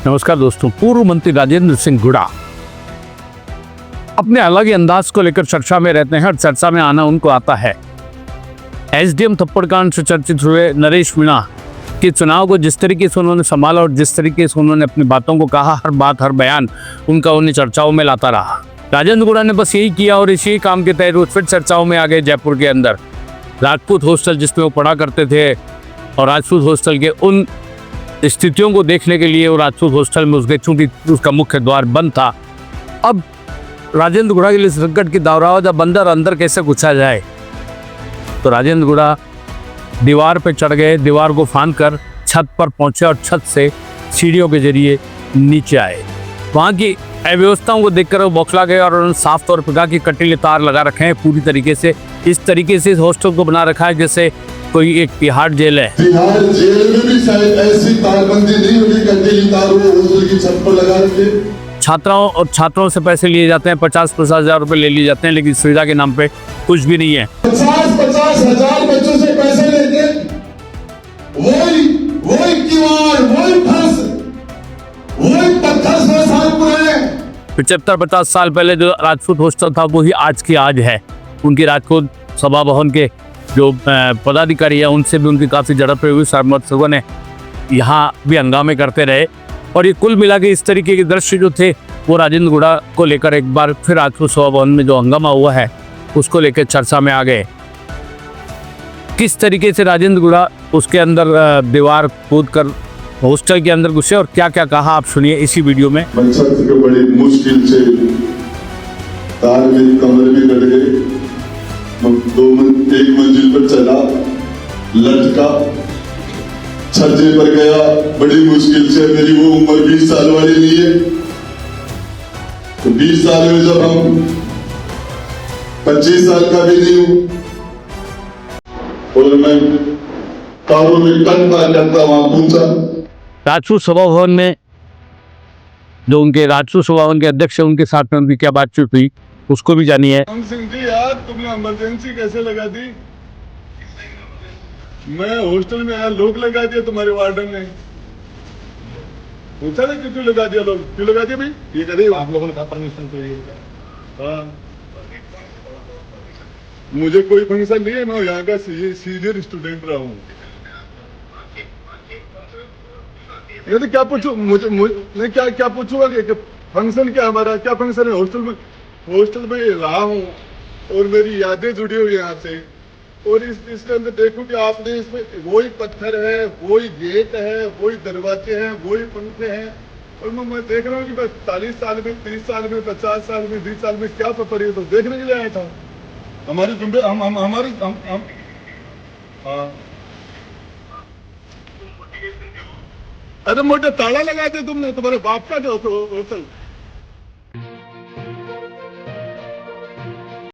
नमस्कार दोस्तों। पूर्व मंत्री राजेंद्र सिंह गुड़ा अपने अलग ही अंदाज को लेकर चर्चा में रहते हैं और चर्चा में आना उनको आता है। एसडीएम थप्पड़ कांड से चर्चित हुए नरेश मीणा के चुनाव को जिस तरीके से उन्होंने संभाला और जिस तरीके से उन्होंने अपनी बातों को कहा, हर बात हर बयान उनका उन्हें चर्चाओं में लाता रहा। राजेंद्र गुड़ा ने बस यही किया और इसी काम के तहत वो फिर चर्चाओं में आ गए। जयपुर के अंदर राजपूत हॉस्टल जिसमें वो पढ़ा करते थे और राजपूत हॉस्टल के उन स्थितियों को देखने के लिए वो राजपूत हॉस्टल में उसके चूंकि उसका मुख्य द्वार बंद था। अब राजेंद्र गुड़ा के लिए संकट की दावराव जब बंदर अंदर कैसे घुसा जाए, तो राजेंद्र गुड़ा दीवार पर चढ़ गए, दीवार को फांद कर छत पर पहुंचे और छत से सीढ़ियों के जरिए नीचे आए। वहाँ की अव्यवस्थाओं को देखकर वो बौखला गए और उन्होंने साफ तौर पर कहा कि कटीले तार लगा रखे हैं पूरी तरीके से। इस तरीके से इस हॉस्टल को बना रखा है जैसे कोई एक तिहाड़ जेल है। तिहाड़ जेल में भी शायद ऐसी तारबंदी नहीं होगी, कटीली तार वो हॉस्टल की छत पर लगा रखे। छात्रों से पैसे लिए जाते हैं, 50-50 हजार रुपए ले लिए जाते हैं, लेकिन सुविधा के नाम पे कुछ भी नहीं है। 50-50 हजार बच्चों से पैसे लेके वही दीवार, वही फर्श, वही पत्थर 100 साल पुराने। 75-50 साल पहले जो राजपूत हॉस्टल था वही आज की आज है। उनकी राजपूत सभा भवन के जो पदाधिकारी है उनसे भी उनकी काफ़ी झड़पें हुई। सरमत सुगो ने यहाँ भी हंगामे करते रहे और ये कुल मिला के इस तरीके के दृश्य जो थे वो राजेंद्र गुड़ा को लेकर एक बार फिर राजपूत सभा भवन में जो हंगामा हुआ है उसको लेकर चर्चा में आ गए। किस तरीके से राजेंद्र गुड़ा उसके अंदर दीवार कूद कर हॉस्टल के अंदर घुसे और क्या क्या कहा आप सुनिए इसी वीडियो में। छत के बड़ी मुश्किल से तार मेरी कमर में कट गई। एक मंजिल पर चला, लटका, छज्जे पर गया। बड़ी मुश्किल से, मेरी वो उम्र 20 साल वाली नहीं है, तो 20 साल में जब हम 25 साल का भी नहीं हूं और मैं तारों में कंधा करता वहां पहुंचा। राजपूत सभा भवन में जो उनके राजपूत सभा भवन के अध्यक्ष हैं उनके साथ में उनकी क्या बातचीत हुई उसको भी जानिए। सिंह जी यार, तुमने इमरजेंसी कैसे लगा दी? मैं हॉस्टल में आया, लोग लगा दिया तुम्हारे वार्डन ने। पूछा ना क्यों लगा दिया, लोग क्यों लगा दिया भाई? ये करे आप लोगों ने कहा परमिशन तो हाँ, मुझे कोई फंक्शन नहीं है, मैं यहाँ का सीनियर स्टूडेंट रहा हूँ। तो क्या पूछू मुझे नहीं, क्या पूछूंगा कि फंक्शन क्या हमारा, क्या फंक्शन है? हॉस्टल में रहा हूँ और मेरी यादें जुड़ी हुई यहाँ से। और इसके अंदर देखो कि आपने इसमें वही पत्थर है, वही गेट है, वही दरवाजे हैं, वही पंखे हैं। और मैं देख रहा हूँ कि बस 40 साल में, 30 साल में, 50 साल में, 20 साल में क्या पड़ी, तो देखने के लिए आया था। हमारी हाँ, अरे मोटे ताला लगा दिया तुमने, तुम्हारे बाप का जो होटल